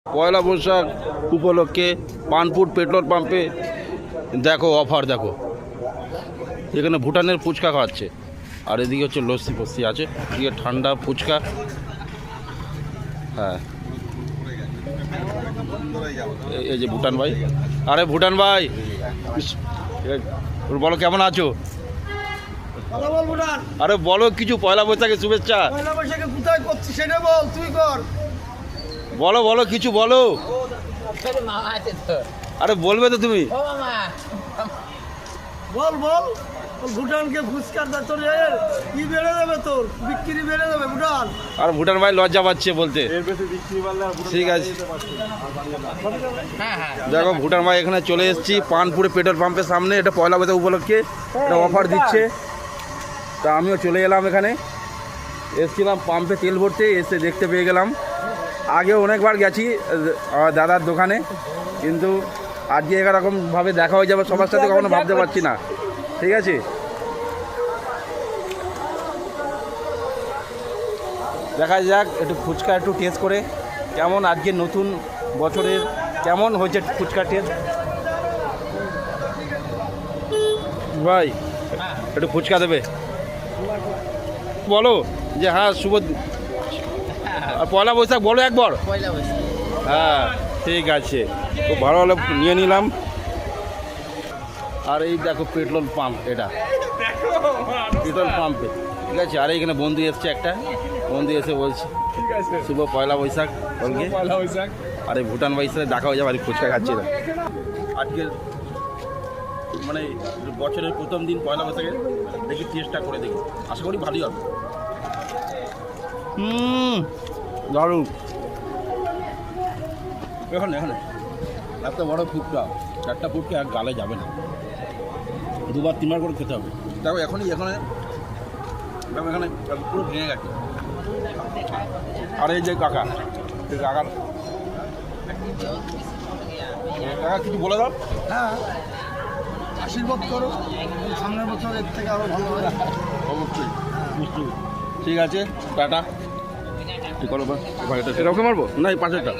পয়লা বৈশাখ উপলক্ষে পানপুর পেট্রোল পাম্পে দেখো অফার দেখো, এখানে ভুটানের ফুচকা খাওয়াচ্ছে, আর এদিকে হচ্ছে লস্যি ফস্যি আছে, এদিকে ঠান্ডা ফুচকা। হ্যাঁ এই যে ভুটান ভাই, আরে ভুটান ভাই বলো কেমন আছো? আরে বলো কিছু, পয়লা বৈশাখের শুভেচ্ছা। পয়লা বৈশাখে কোথায় করছিস সেটা বল, তুই কর। বলো বলো কিছু বলো। আরে বলবে তো তুমি। বল বল, ভুটানকে ফুচকার তোর কি বেড়ে যাবে, তোর বিক্রি বেড়ে যাবে ভুটান। আর ভুটান ভাই লজ্জা পাচ্ছে বলতে। ঠিক আছে দেখো ভুটান ভাই এখানে চলে এসেছি পানপুরে পেট্রোল পাম্পের সামনে, এটা পয়লা বৈশাখ উপলক্ষে এটা অফার দিচ্ছে, তা আমিও চলে এলাম। এখানে এসেছিলাম পাম্পে তেল ভরতে, এসে দেখতে পেয়ে গেলাম। আগে অনেকবার গেছি দাদার দোকানে, কিন্তু আজকে এরকমভাবে দেখা হয়ে যাবে সবার সাথে কখনো ভাবতে পারছি না। ঠিক আছে দেখা যাক একটু ফুচকা একটু টেস্ট করে কেমন আজকে নতুন বছরের কেমন হয়েছে ফুচকা টেস্ট। ভাই একটু ফুচকা দেবে, বলো যে হ্যাঁ শুভ আর পয়লা বৈশাখ বলো একবার। হ্যাঁ ঠিক আছে, খুব ভালো হলে নিয়ে নিলাম। আর এই দেখো পেট্রোল পাম্প, এটা পেট্রোল পাম্পে ঠিক আছে। আর এইখানে বন্ধু এসছে, একটা বন্ধু এসে বলছে শুভ পয়লা বৈশাখ বলকে। আর এই ভুটান ভাইয়ের সাথে দেখা হয়ে যাবে, আর ফুচকা খাচ্ছি না। আজকের মানে বছরের প্রথম দিন পয়লা বৈশাখে দেখি টেস্টটা করে দেখি, আশা করি ভালোই হবে। দারুণ। এখানে এখানে এত বড় ফুটকা, চারটা ফুটকা এক গালে যাবে না, দুবার তিনবার করে খেতে হবে। দেখো এখনই এখানে এখানে পুরো ভেঙে গেছে। আর এই যে কাকা, এই কাকার কাকা কিছু বলে দাও। হ্যাঁ আশীর্বাদ করো, সামনের বছর এর থেকে আরো ভালো হবে। অবশ্যই নিশ্চয়ই। ঠিক আছে টাটা। ঠিক করো এরকম মারবো না, এই পাশেরটা।